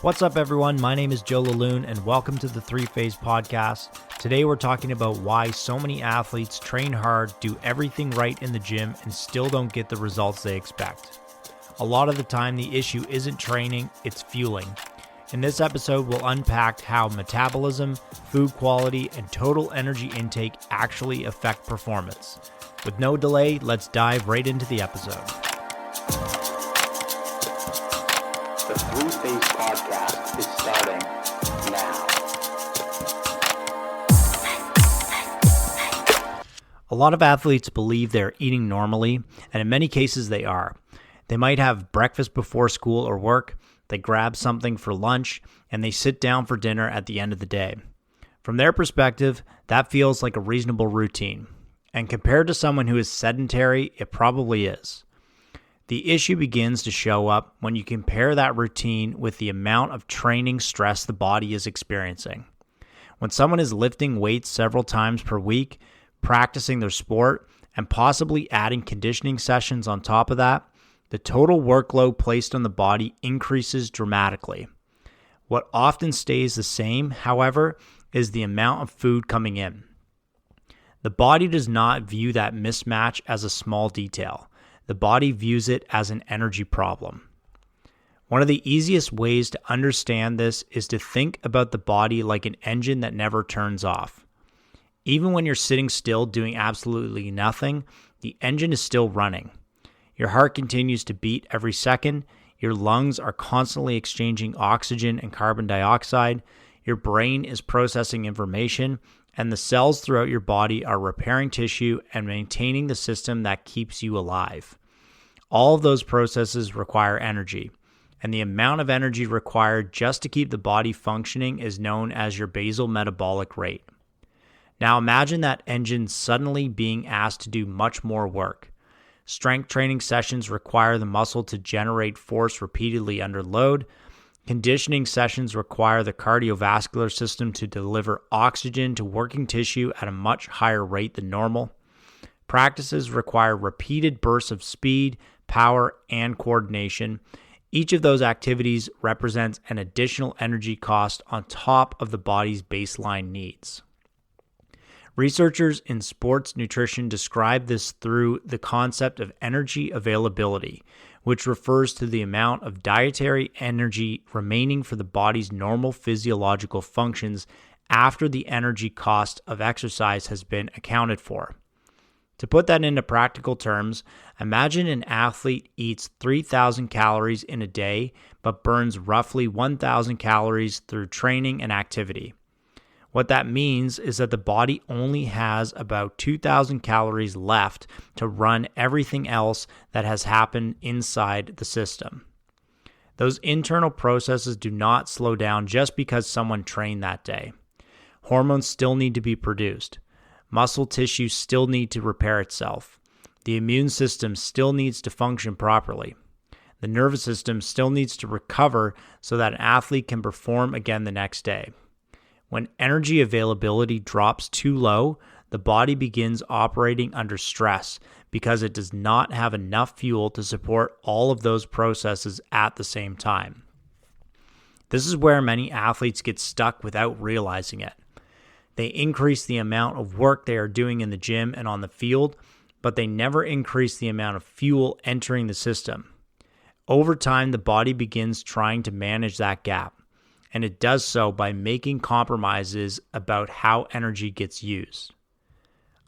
What's up, everyone? My name is Joe LaLeune, and welcome to the Three Phase Podcast. Today, we're talking about why so many athletes train hard, do everything right in the gym, and still don't get the results they expect. A lot of the time, the issue isn't training, it's fueling. In this episode, we'll unpack how metabolism, food quality, and total energy intake actually affect performance. With no delay, let's dive right into the episode. The Three Phase Podcast is starting now. A lot of athletes believe they're eating normally, and in many cases they are. They might have breakfast before school or work, they grab something for lunch, and they sit down for dinner at the end of the day. From their perspective, that feels like a reasonable routine. And compared to someone who is sedentary, it probably is. The issue begins to show up when you compare that routine with the amount of training stress the body is experiencing. When someone is lifting weights several times per week, practicing their sport, and possibly adding conditioning sessions on top of that, the total workload placed on the body increases dramatically. What often stays the same, however, is the amount of food coming in. The body does not view that mismatch as a small detail. The body views it as an energy problem. One of the easiest ways to understand this is to think about the body like an engine that never turns off. Even when you're sitting still doing absolutely nothing, the engine is still running. Your heart continues to beat every second, your lungs are constantly exchanging oxygen and carbon dioxide, your brain is processing information, and the cells throughout your body are repairing tissue and maintaining the system that keeps you alive. All of those processes require energy, and the amount of energy required just to keep the body functioning is known as your basal metabolic rate. Now imagine that engine suddenly being asked to do much more work. Strength training sessions require the muscle to generate force repeatedly under load. Conditioning sessions require the cardiovascular system to deliver oxygen to working tissue at a much higher rate than normal. Practices require repeated bursts of speed, power, and coordination. Each of those activities represents an additional energy cost on top of the body's baseline needs. Researchers in sports nutrition describe this through the concept of energy availability, which refers to the amount of dietary energy remaining for the body's normal physiological functions after the energy cost of exercise has been accounted for. To put that into practical terms, imagine an athlete eats 3,000 calories in a day but burns roughly 1,000 calories through training and activity. What that means is that the body only has about 2,000 calories left to run everything else that has happened inside the system. Those internal processes do not slow down just because someone trained that day. Hormones still need to be produced. Muscle tissue still need to repair itself. The immune system still needs to function properly. The nervous system still needs to recover so that an athlete can perform again the next day. When energy availability drops too low, the body begins operating under stress because it does not have enough fuel to support all of those processes at the same time. This is where many athletes get stuck without realizing it. They increase the amount of work they are doing in the gym and on the field, but they never increase the amount of fuel entering the system. Over time, the body begins trying to manage that gap, and it does so by making compromises about how energy gets used.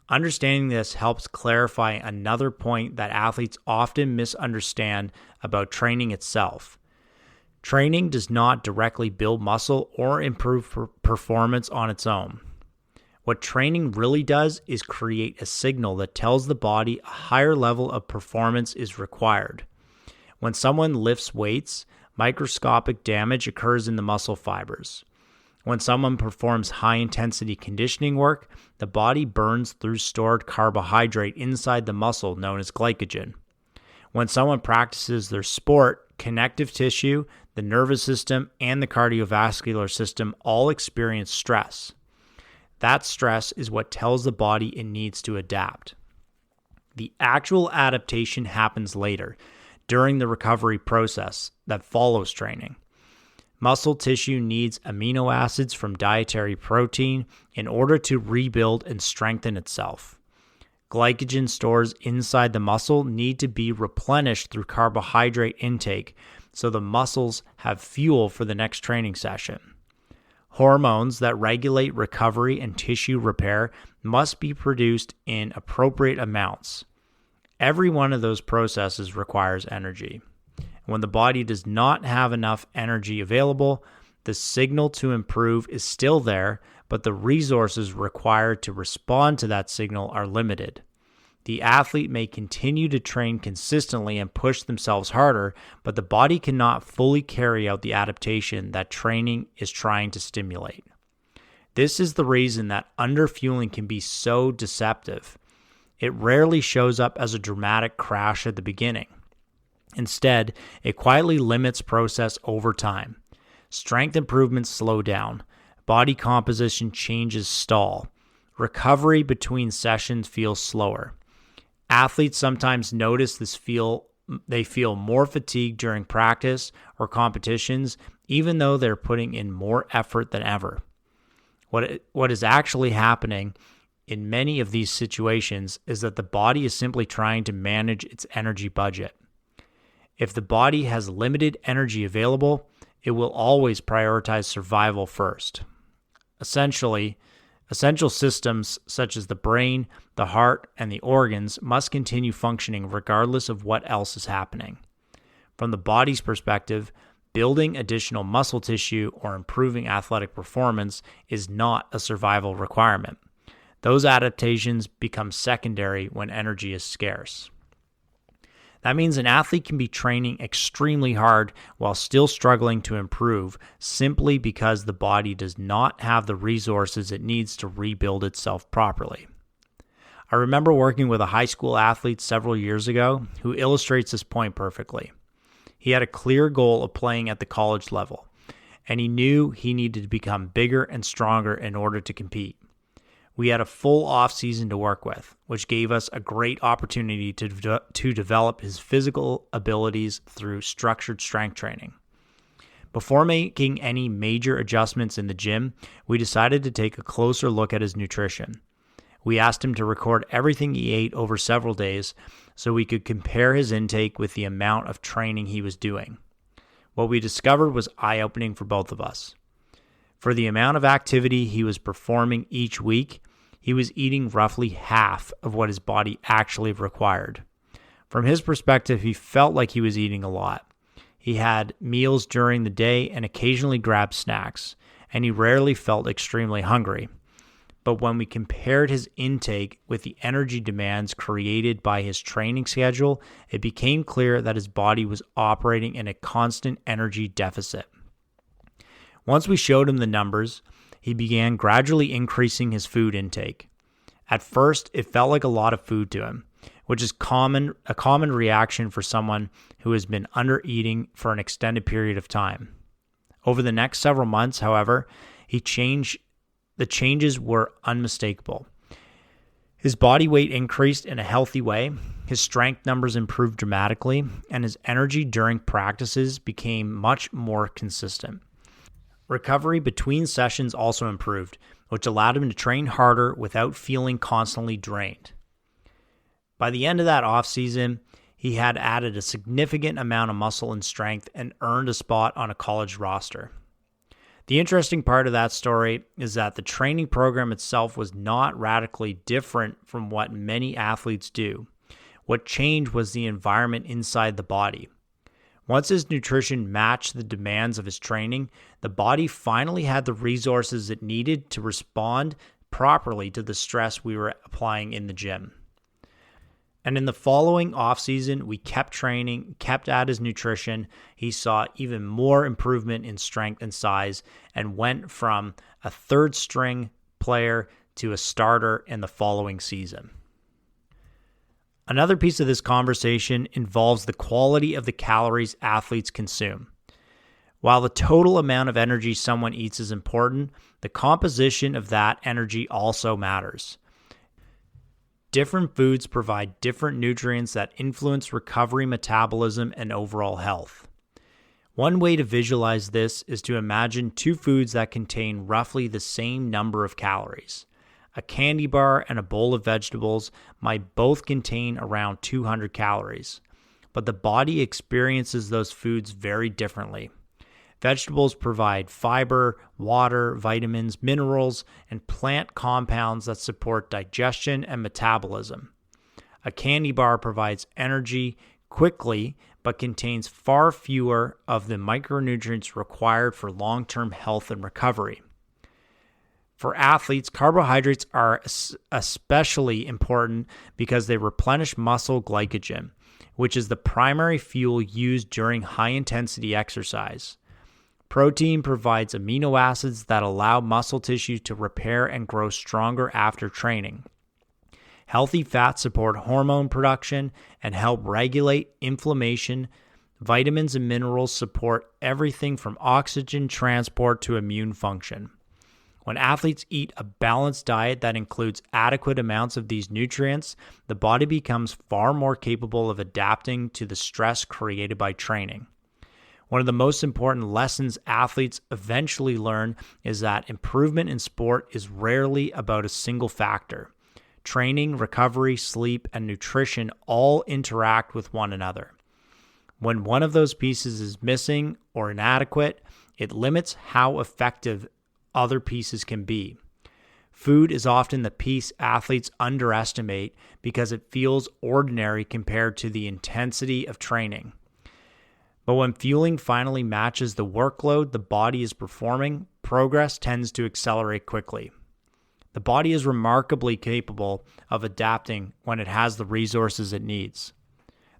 Understanding this helps clarify another point that athletes often misunderstand about training itself. Training does not directly build muscle or improve performance on its own. What training really does is create a signal that tells the body a higher level of performance is required. When someone lifts weights, microscopic damage occurs in the muscle fibers. When someone performs high-intensity conditioning work, the body burns through stored carbohydrate inside the muscle known as glycogen. When someone practices their sport, connective tissue, the nervous system, and the cardiovascular system all experience stress. That stress is what tells the body it needs to adapt. The actual adaptation happens later, during the recovery process that follows training. Muscle tissue needs amino acids from dietary protein in order to rebuild and strengthen itself. Glycogen stores inside the muscle need to be replenished through carbohydrate intake so the muscles have fuel for the next training session. Hormones that regulate recovery and tissue repair must be produced in appropriate amounts. Every one of those processes requires energy. When the body does not have enough energy available, the signal to improve is still there, but the resources required to respond to that signal are limited. The athlete may continue to train consistently and push themselves harder, but the body cannot fully carry out the adaptation that training is trying to stimulate. This is the reason that underfueling can be so deceptive. It rarely shows up as a dramatic crash at the beginning. Instead, it quietly limits process over time. Strength improvements slow down. Body composition changes stall. Recovery between sessions feels slower. Athletes sometimes notice they feel more fatigued during practice or competitions, even though they're putting in more effort than ever. What is actually happening in many of these situations is that the body is simply trying to manage its energy budget. If the body has limited energy available, it will always prioritize survival first. Essential systems such as the brain, the heart, and the organs must continue functioning regardless of what else is happening. From the body's perspective, building additional muscle tissue or improving athletic performance is not a survival requirement. Those adaptations become secondary when energy is scarce. That means an athlete can be training extremely hard while still struggling to improve simply because the body does not have the resources it needs to rebuild itself properly. I remember working with a high school athlete several years ago who illustrates this point perfectly. He had a clear goal of playing at the college level, and he knew he needed to become bigger and stronger in order to compete. We had a full off-season to work with, which gave us a great opportunity to develop his physical abilities through structured strength training. Before making any major adjustments in the gym, we decided to take a closer look at his nutrition. We asked him to record everything he ate over several days so we could compare his intake with the amount of training he was doing. What we discovered was eye-opening for both of us. For the amount of activity he was performing each week, he was eating roughly half of what his body actually required. From his perspective, he felt like he was eating a lot. He had meals during the day and occasionally grabbed snacks, and he rarely felt extremely hungry. But when we compared his intake with the energy demands created by his training schedule, it became clear that his body was operating in a constant energy deficit. Once we showed him the numbers, he began gradually increasing his food intake. At first, it felt like a lot of food to him, which is a common reaction for someone who has been under-eating for an extended period of time. Over the next several months, however, the changes were unmistakable. His body weight increased in a healthy way, his strength numbers improved dramatically, and his energy during practices became much more consistent. Recovery between sessions also improved, which allowed him to train harder without feeling constantly drained. By the end of that offseason, he had added a significant amount of muscle and strength and earned a spot on a college roster. The interesting part of that story is that the training program itself was not radically different from what many athletes do. What changed was the environment inside the body. Once his nutrition matched the demands of his training, the body finally had the resources it needed to respond properly to the stress we were applying in the gym. And in the following offseason, we kept training, kept at his nutrition. He saw even more improvement in strength and size and went from a third string player to a starter in the following season. Another piece of this conversation involves the quality of the calories athletes consume. While the total amount of energy someone eats is important, the composition of that energy also matters. Different foods provide different nutrients that influence recovery, metabolism, and overall health. One way to visualize this is to imagine two foods that contain roughly the same number of calories. A candy bar and a bowl of vegetables might both contain around 200 calories, but the body experiences those foods very differently. Vegetables provide fiber, water, vitamins, minerals, and plant compounds that support digestion and metabolism. A candy bar provides energy quickly, but contains far fewer of the micronutrients required for long-term health and recovery. For athletes, carbohydrates are especially important because they replenish muscle glycogen, which is the primary fuel used during high-intensity exercise. Protein provides amino acids that allow muscle tissue to repair and grow stronger after training. Healthy fats support hormone production and help regulate inflammation. Vitamins and minerals support everything from oxygen transport to immune function. When athletes eat a balanced diet that includes adequate amounts of these nutrients, the body becomes far more capable of adapting to the stress created by training. One of the most important lessons athletes eventually learn is that improvement in sport is rarely about a single factor. Training, recovery, sleep, and nutrition all interact with one another. When one of those pieces is missing or inadequate, it limits how effective other pieces can be. Food is often the piece athletes underestimate because it feels ordinary compared to the intensity of training. But when fueling finally matches the workload the body is performing, progress tends to accelerate quickly. The body is remarkably capable of adapting when it has the resources it needs.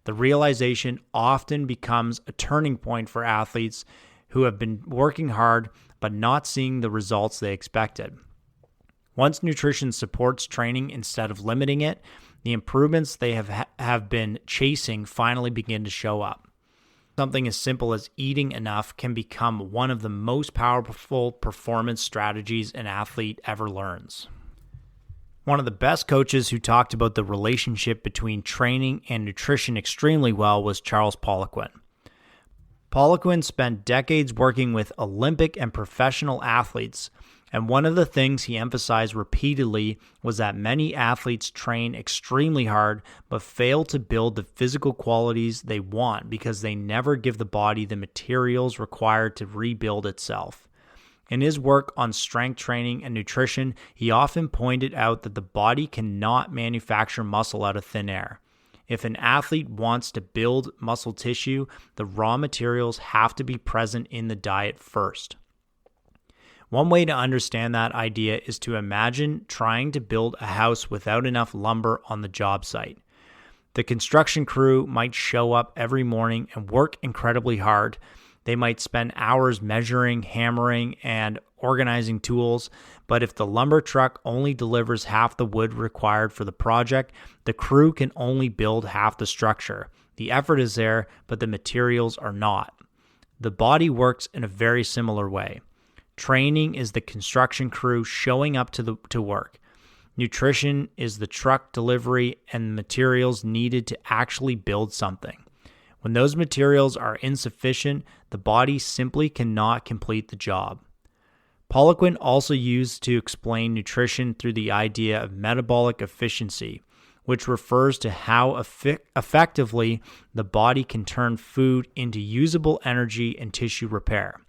The realization often becomes a turning point for athletes who have been working hard but not seeing the results they expected. Once nutrition supports training instead of limiting it, the improvements they have been chasing finally begin to show up. Something as simple as eating enough can become one of the most powerful performance strategies an athlete ever learns. One of the best coaches who talked about the relationship between training and nutrition extremely well was Charles Poliquin. Poliquin spent decades working with Olympic and professional athletes, and one of the things he emphasized repeatedly was that many athletes train extremely hard but fail to build the physical qualities they want because they never give the body the materials required to rebuild itself. In his work on strength training and nutrition, he often pointed out that the body cannot manufacture muscle out of thin air. If an athlete wants to build muscle tissue, the raw materials have to be present in the diet first. One way to understand that idea is to imagine trying to build a house without enough lumber on the job site. The construction crew might show up every morning and work incredibly hard. They might spend hours measuring, hammering, and organizing tools, but if the lumber truck only delivers half the wood required for the project, the crew can only build half the structure. The effort is there, but the materials are not. The body works in a very similar way. Training is the construction crew showing up to work. Nutrition is the truck delivery and materials needed to actually build something. When those materials are insufficient, the body simply cannot complete the job. Poliquin also used to explain nutrition through the idea of metabolic efficiency, which refers to how effectively the body can turn food into usable energy and tissue repair.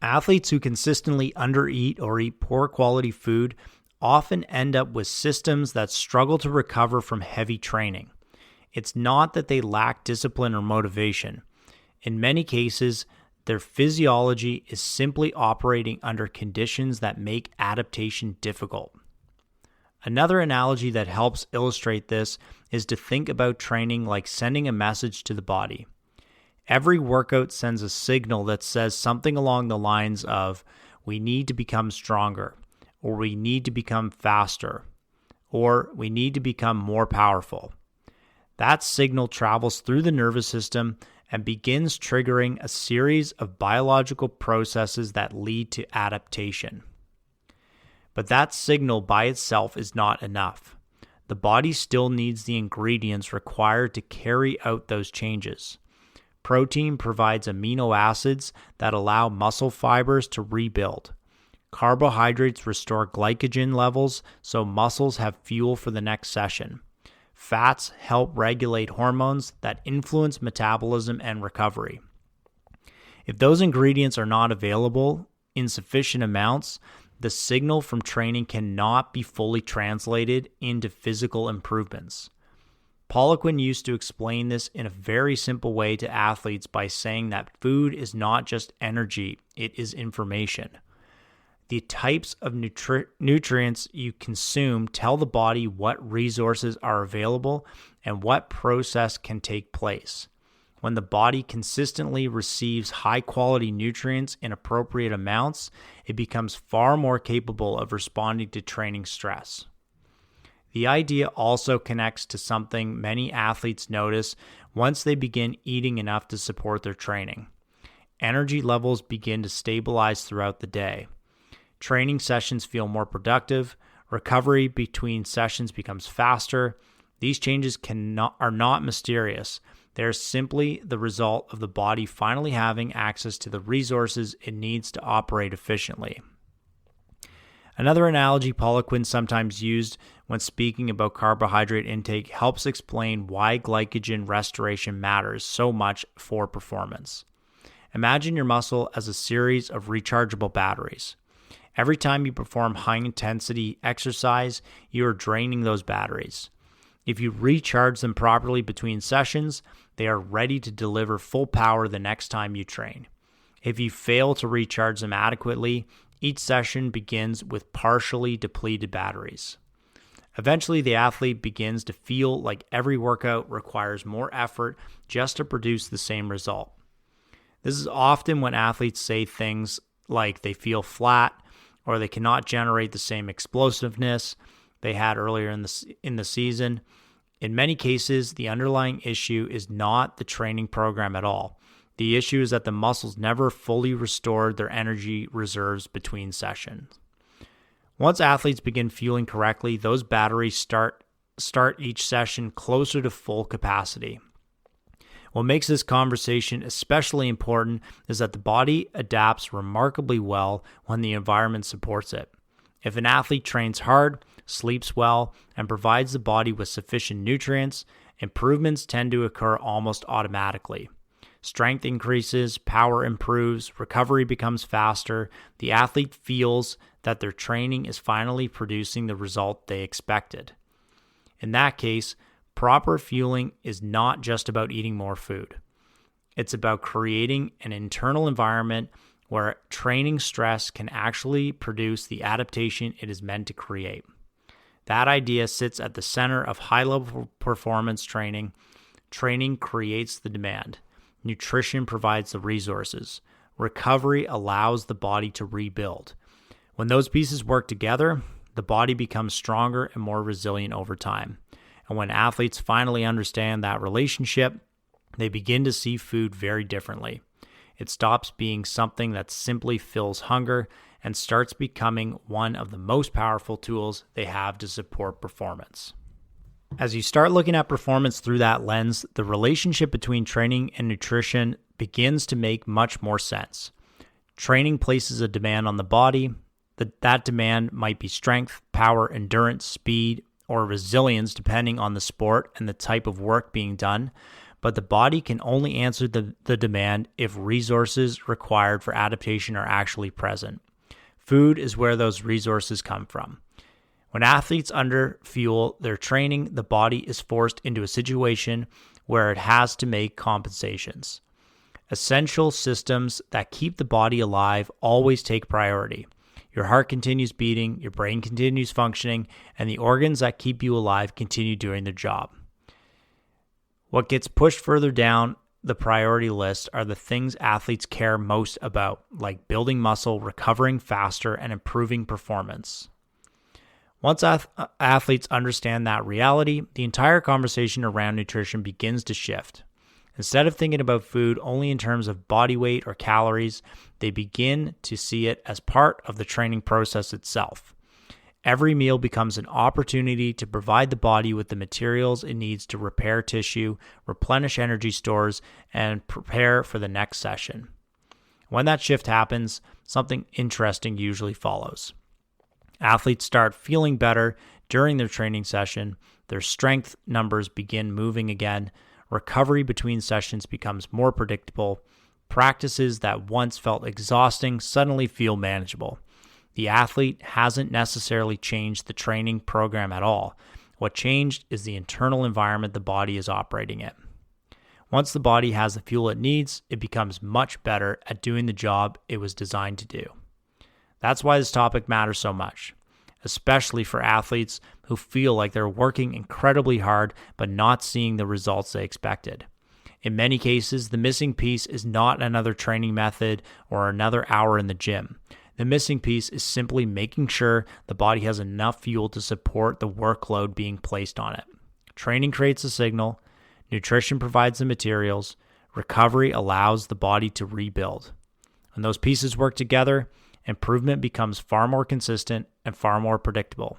Athletes who consistently undereat or eat poor quality food often end up with systems that struggle to recover from heavy training. It's not that they lack discipline or motivation. In many cases, their physiology is simply operating under conditions that make adaptation difficult. Another analogy that helps illustrate this is to think about training like sending a message to the body. Every workout sends a signal that says something along the lines of, we need to become stronger, or we need to become faster, or we need to become more powerful. That signal travels through the nervous system and begins triggering a series of biological processes that lead to adaptation. But that signal by itself is not enough. The body still needs the ingredients required to carry out those changes. Protein provides amino acids that allow muscle fibers to rebuild. Carbohydrates restore glycogen levels so muscles have fuel for the next session. Fats help regulate hormones that influence metabolism and recovery. If those ingredients are not available in sufficient amounts, the signal from training cannot be fully translated into physical improvements. Poliquin used to explain this in a very simple way to athletes by saying that food is not just energy, it is information. The types of nutrients you consume tell the body what resources are available and what process can take place. When the body consistently receives high-quality nutrients in appropriate amounts, it becomes far more capable of responding to training stress. The idea also connects to something many athletes notice once they begin eating enough to support their training. Energy levels begin to stabilize throughout the day. Training sessions feel more productive. Recovery between sessions becomes faster. These changes are not mysterious. They are simply the result of the body finally having access to the resources it needs to operate efficiently. Another analogy Poliquin sometimes used when speaking about carbohydrate intake helps explain why glycogen restoration matters so much for performance. Imagine your muscle as a series of rechargeable batteries. Every time you perform high-intensity exercise, you are draining those batteries. If you recharge them properly between sessions, they are ready to deliver full power the next time you train. If you fail to recharge them adequately, each session begins with partially depleted batteries. Eventually, the athlete begins to feel like every workout requires more effort just to produce the same result. This is often when athletes say things like they feel flat, or they cannot generate the same explosiveness they had earlier in the season. In many cases, the underlying issue is not the training program at all. The issue is that the muscles never fully restored their energy reserves between sessions. Once athletes begin fueling correctly, those batteries start each session closer to full capacity. What makes this conversation especially important is that the body adapts remarkably well when the environment supports it. If an athlete trains hard, sleeps well, and provides the body with sufficient nutrients, improvements tend to occur almost automatically. Strength increases, power improves, recovery becomes faster. The athlete feels that their training is finally producing the result they expected. In that case, proper fueling is not just about eating more food. It's about creating an internal environment where training stress can actually produce the adaptation it is meant to create. That idea sits at the center of high-level performance training. Training creates the demand. Nutrition provides the resources. Recovery allows the body to rebuild. When those pieces work together, the body becomes stronger and more resilient over time. And when athletes finally understand that relationship, they begin to see food very differently. It stops being something that simply fills hunger and starts becoming one of the most powerful tools they have to support performance. As you start looking at performance through that lens, the relationship between training and nutrition begins to make much more sense. Training places a demand on the body. That demand might be strength, power, endurance, speed, or resilience depending on the sport and the type of work being done, but the body can only answer the demand if resources required for adaptation are actually present. Food is where those resources come from. When athletes underfuel their training, the body is forced into a situation where it has to make compensations. Essential systems that keep the body alive always take priority. Your heart continues beating, your brain continues functioning, and the organs that keep you alive continue doing their job. What gets pushed further down the priority list are the things athletes care most about, like building muscle, recovering faster, and improving performance. Once athletes understand that reality, the entire conversation around nutrition begins to shift. Instead of thinking about food only in terms of body weight or calories, they begin to see it as part of the training process itself. Every meal becomes an opportunity to provide the body with the materials it needs to repair tissue, replenish energy stores, and prepare for the next session. When that shift happens, something interesting usually follows. Athletes start feeling better during their training session, their strength numbers begin moving again, recovery between sessions becomes more predictable, practices that once felt exhausting suddenly feel manageable. The athlete hasn't necessarily changed the training program at all. What changed is the internal environment the body is operating in. Once the body has the fuel it needs, it becomes much better at doing the job it was designed to do. That's why this topic matters so much, especially for athletes who feel like they're working incredibly hard but not seeing the results they expected. In many cases, the missing piece is not another training method or another hour in the gym. The missing piece is simply making sure the body has enough fuel to support the workload being placed on it. Training creates a signal, nutrition provides the materials, recovery allows the body to rebuild. When those pieces work together, improvement becomes far more consistent and far more predictable.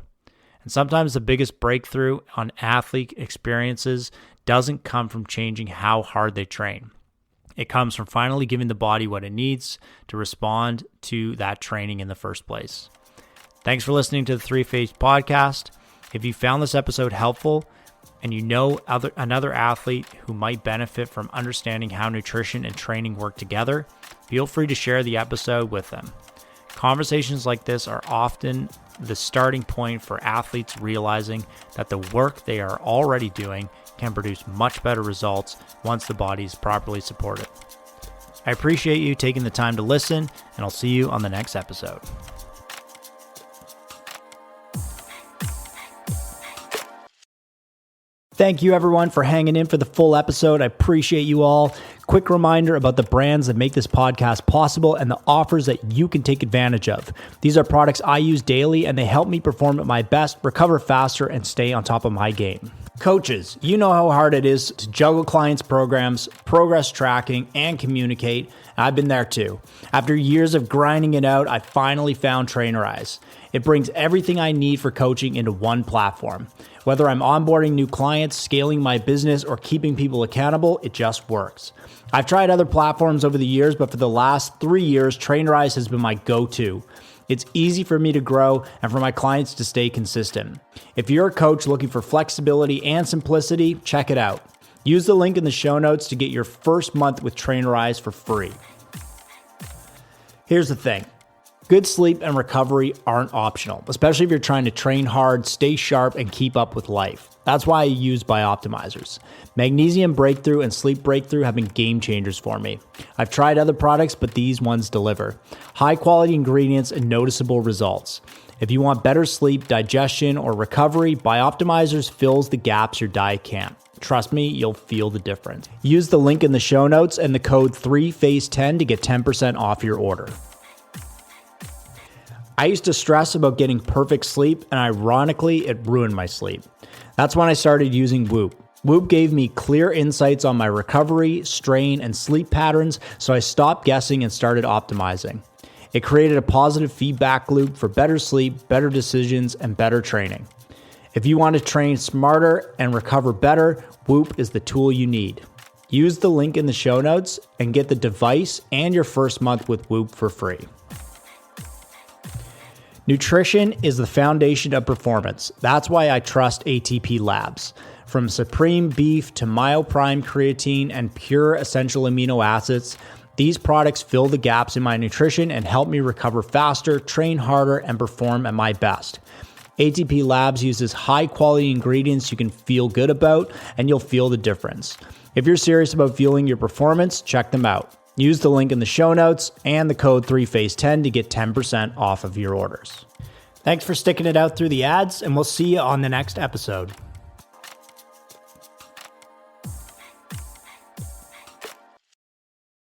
And sometimes the biggest breakthrough on athlete experiences doesn't come from changing how hard they train. It comes from finally giving the body what it needs to respond to that training in the first place. Thanks for listening to the Three Phase Podcast. If you found this episode helpful and you know another athlete who might benefit from understanding how nutrition and training work together, feel free to share the episode with them. Conversations like this are often the starting point for athletes realizing that the work they are already doing can produce much better results once the body is properly supported. I appreciate you taking the time to listen, and I'll see you on the next episode. Thank you everyone for hanging in for the full episode. I appreciate you all. Quick reminder about the brands that make this podcast possible and the offers that you can take advantage of. These are products I use daily and they help me perform at my best, recover faster, and stay on top of my game. Coaches, you know how hard it is to juggle clients' programs, progress tracking, and communicate. I've been there too. After years of grinding it out, I finally found Trainerize. It brings everything I need for coaching into one platform. Whether I'm onboarding new clients, scaling my business, or keeping people accountable, it just works. I've tried other platforms over the years, but for the last 3 years, Trainerize has been my go-to. It's easy for me to grow and for my clients to stay consistent. If you're a coach looking for flexibility and simplicity, check it out. Use the link in the show notes to get your first month with Trainerize for free. Here's the thing. Good sleep and recovery aren't optional, especially if you're trying to train hard, stay sharp, and keep up with life. That's why I use Bioptimizers. Magnesium Breakthrough and Sleep Breakthrough have been game changers for me. I've tried other products, but these ones deliver. High quality ingredients and noticeable results. If you want better sleep, digestion, or recovery, Bioptimizers fills the gaps your diet can't. Trust me, you'll feel the difference. Use the link in the show notes and the code 3phase10 to get 10% off your order. I used to stress about getting perfect sleep, and ironically, it ruined my sleep. That's when I started using Whoop. Whoop gave me clear insights on my recovery, strain, and sleep patterns, so I stopped guessing and started optimizing. It created a positive feedback loop for better sleep, better decisions, and better training. If you want to train smarter and recover better, Whoop is the tool you need. Use the link in the show notes and get the device and your first month with Whoop for free. Nutrition is the foundation of performance. That's why I trust ATP Labs. From Supreme Beef to MyoPrime Creatine and Pure Essential Amino Acids, these products fill the gaps in my nutrition and help me recover faster, train harder, and perform at my best. ATP Labs uses high-quality ingredients you can feel good about, and you'll feel the difference. If you're serious about fueling your performance, check them out. Use the link in the show notes and the code 3phase10 to get 10% off of your orders. Thanks for sticking it out through the ads, and we'll see you on the next episode.